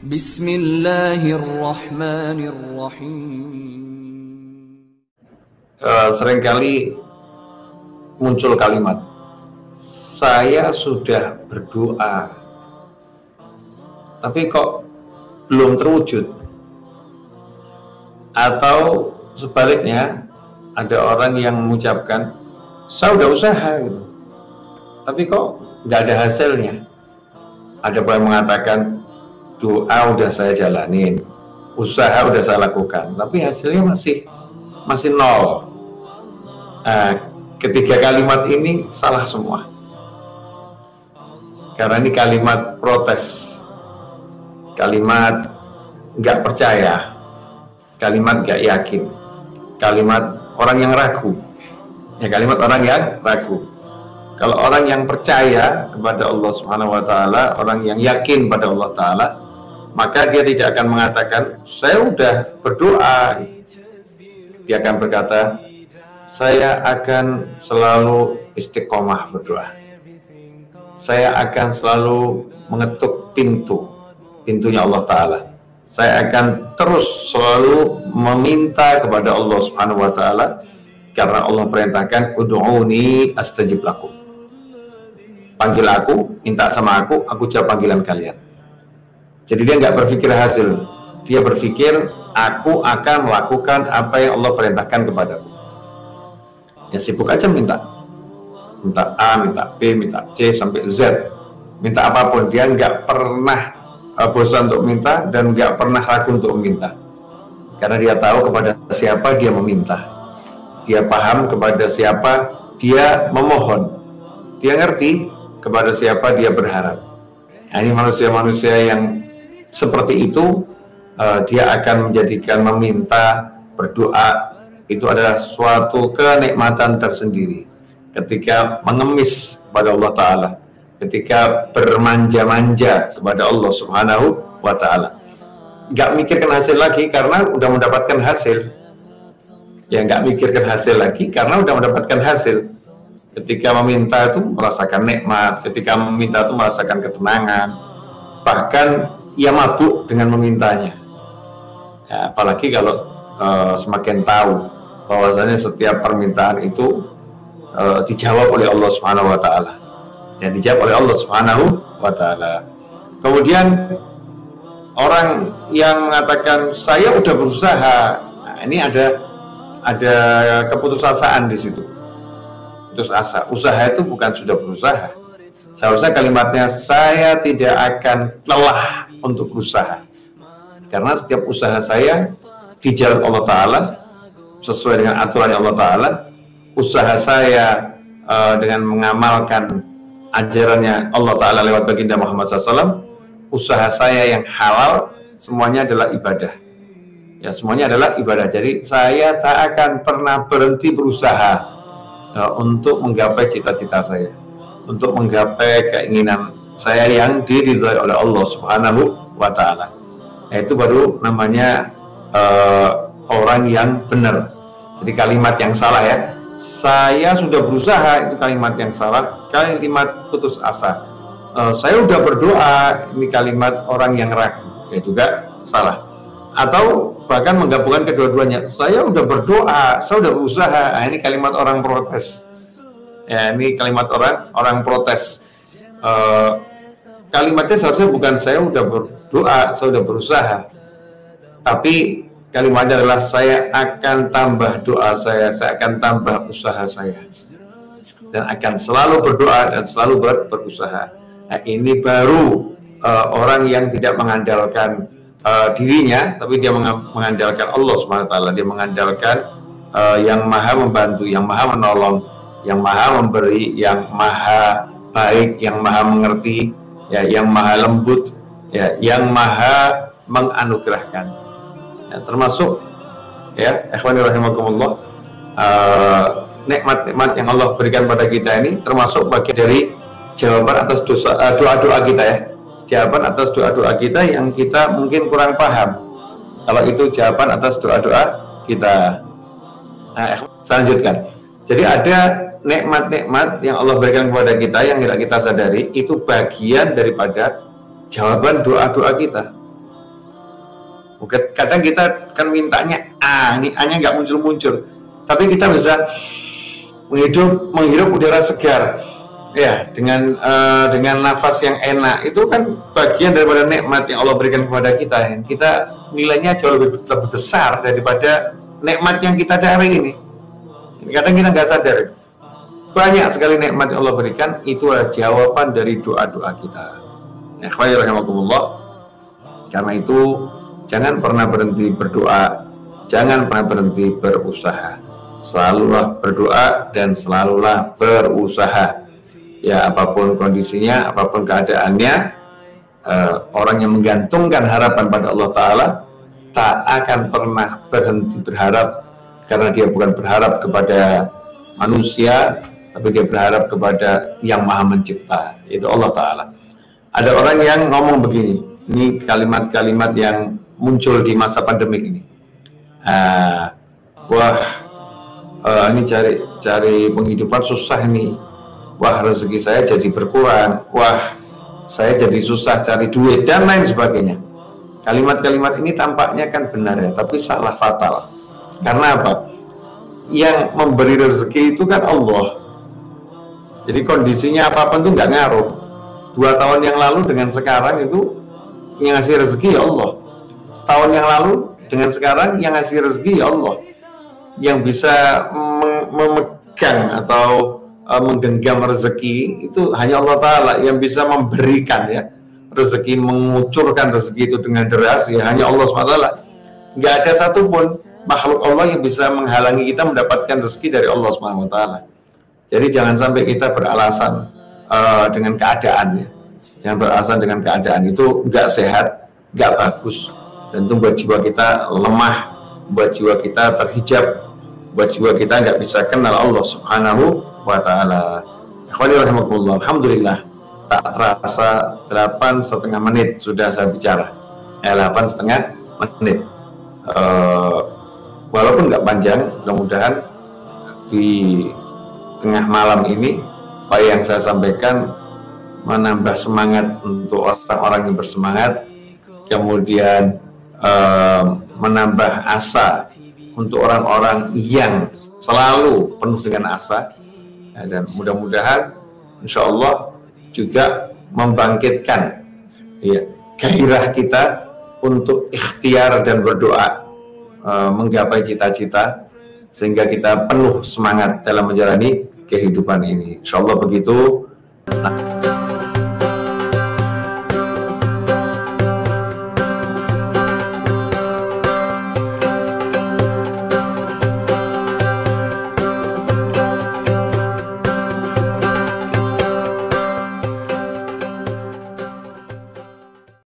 Bismillahirrahmanirrahim. Seringkali muncul kalimat, saya sudah berdoa, tapi kok belum terwujud. Atau sebaliknya, ada orang yang mengucapkan, saya udah usaha gitu, tapi kok nggak ada hasilnya. Ada yang mengatakan, doa udah saya jalanin, usaha udah saya lakukan, tapi hasilnya masih nol. Ketiga kalimat ini salah semua, karena ini kalimat protes, kalimat nggak percaya, kalimat nggak yakin, kalimat orang yang ragu. Kalimat orang yang ragu. Kalau orang yang percaya kepada Allah Subhanahu wa Ta'ala, orang yang yakin pada Allah Ta'ala, maka dia tidak akan mengatakan saya udah berdoa. Dia akan berkata, saya akan selalu istiqomah berdoa, saya akan selalu mengetuk pintunya Allah Ta'ala, saya akan terus selalu meminta kepada Allah Subhanahu wa Ta'ala, karena Allah perintahkan ud'uni astajib lakum, panggil aku, minta sama aku jawab panggilan kalian. Jadi dia nggak berpikir hasil, dia berpikir aku akan melakukan apa yang Allah perintahkan kepadaku. Ya sibuk aja minta A, minta B, minta C sampai Z, minta apapun. Dia nggak pernah bosan untuk minta dan nggak pernah ragu untuk meminta, karena dia tahu kepada siapa dia meminta, dia paham kepada siapa dia memohon, dia ngerti kepada siapa dia berharap. Nah, ini manusia-manusia yang seperti itu, dia akan menjadikan meminta, berdoa itu adalah suatu kenikmatan tersendiri. Ketika mengemis pada Allah Ta'ala, ketika bermanja-manja kepada Allah Subhanahu wa Ta'ala, nggak mikirkan hasil lagi karena udah mendapatkan hasil. Ya nggak mikirkan hasil lagi karena udah mendapatkan hasil. Ketika meminta itu merasakan nikmat, ketika meminta itu merasakan ketenangan, bahkan ia mabuk dengan memintanya. Ya, apalagi kalau semakin tahu bahwasanya setiap permintaan itu dijawab oleh Allah Subhanahu wa Ta'ala. Ya, dijawab oleh Allah Subhanahu wa Ta'ala. Kemudian orang yang mengatakan saya udah berusaha, nah, ini ada keputusasaan di situ. Putus asa. Usaha itu bukan sudah berusaha. Seharusnya kalimatnya saya tidak akan lelah untuk berusaha, karena setiap usaha saya di jalan Allah Ta'ala, sesuai dengan aturan Allah Ta'ala. Usaha saya dengan mengamalkan ajarannya Allah Ta'ala lewat baginda Muhammad SAW. Usaha saya yang halal, semuanya adalah ibadah. Ya, semuanya adalah ibadah. Jadi saya tak akan pernah berhenti berusaha untuk menggapai cita-cita saya, untuk menggapai keinginan saya yang diridhai oleh Allah Subhanahu wa Ta'ala. Nah, itu baru namanya orang yang benar. Jadi kalimat yang salah, ya, saya sudah berusaha, itu kalimat yang salah, kalimat putus asa. Saya sudah berdoa, ini kalimat orang yang ragu, ya juga salah. Atau bahkan menggabungkan kedua-duanya, saya udah berdoa, saya udah berusaha. Nah, ini kalimat orang protes. Ya, ini kalimat orang protes. Kalimatnya seharusnya bukan saya udah berdoa, saya udah berusaha, tapi kalimatnya adalah saya akan tambah doa saya akan tambah usaha saya, dan akan selalu berdoa dan selalu berusaha. Nah, ini baru orang yang tidak mengandalkan dirinya, tapi dia mengandalkan Allah Subhanahu wa Ta'ala. Dia mengandalkan yang maha membantu, yang maha menolong, yang maha memberi, yang maha baik, yang maha mengerti, ya, yang maha lembut, ya, yang maha menganugerahkan. Ya, termasuk, ya, ikhwani rahimakumullah, nikmat-nikmat yang Allah berikan pada kita ini termasuk bagian dari jawaban atas doa-doa kita, ya. Jawaban atas doa-doa kita yang kita mungkin kurang paham. Kalau itu jawaban atas doa-doa kita. Nah, saya lanjutkan. Jadi ada nikmat-nikmat yang Allah berikan kepada kita yang tidak kita sadari, itu bagian daripada jawaban doa-doa kita. Mungkin kadang kita kan mintanya A, ini A-nya nggak muncul-muncul, tapi kita bisa menghirup udara segar, ya, dengan nafas yang enak. Itu kan bagian daripada nikmat yang Allah berikan kepada kita, yang kita nilainya jauh lebih besar daripada nikmat yang kita cari ini. Kadang kita nggak sadar. Banyak sekali nikmat yang Allah berikan, itu adalah jawaban dari doa-doa kita. Ikhwani rahimakumullah. Karena itu jangan pernah berhenti berdoa, jangan pernah berhenti berusaha. Selalulah berdoa dan selalulah berusaha. Ya, apapun kondisinya, apapun keadaannya, orang yang menggantungkan harapan pada Allah Ta'ala tak akan pernah berhenti berharap, karena dia bukan berharap kepada manusia, tapi dia berharap kepada yang Maha Mencipta, yaitu Allah Ta'ala. Ada orang yang ngomong begini, ini kalimat-kalimat yang muncul di masa pandemik ini. Ini cari penghidupan susah nih. Wah, rezeki saya jadi berkurang. Wah, saya jadi susah cari duit, dan lain sebagainya. Kalimat-kalimat ini tampaknya kan benar ya, tapi salah fatal. Karena apa? Yang memberi rezeki itu kan Allah. Jadi kondisinya apapun itu nggak ngaruh. 2 tahun yang lalu dengan sekarang itu yang ngasih rezeki ya Allah. Setahun yang lalu dengan sekarang yang ngasih rezeki ya Allah. Yang bisa memegang atau menggenggam rezeki itu hanya Allah Ta'ala. Yang bisa memberikan ya rezeki, mengucurkan rezeki itu dengan deras ya hanya Allah SWT. Nggak ada satupun makhluk Allah yang bisa menghalangi kita mendapatkan rezeki dari Allah SWT. Jadi jangan sampai kita beralasan dengan keadaannya. Jangan beralasan dengan keadaan, itu nggak sehat, nggak bagus, dan itu buat jiwa kita lemah, buat jiwa kita terhijab, buat jiwa kita nggak bisa kenal Allah Subhanahu wa Ta'ala. Alhamdulillah, tak terasa 8,5 menit sudah saya bicara. 8,5 menit. Walaupun nggak panjang, mudah-mudahan di tengah malam ini apa yang saya sampaikan menambah semangat untuk orang-orang yang bersemangat, kemudian menambah asa untuk orang-orang yang selalu penuh dengan asa, dan mudah-mudahan insya Allah juga membangkitkan ya gairah kita untuk ikhtiar dan berdoa menggapai cita-cita, sehingga kita penuh semangat dalam menjalani kehidupan ini. Insya Allah begitu.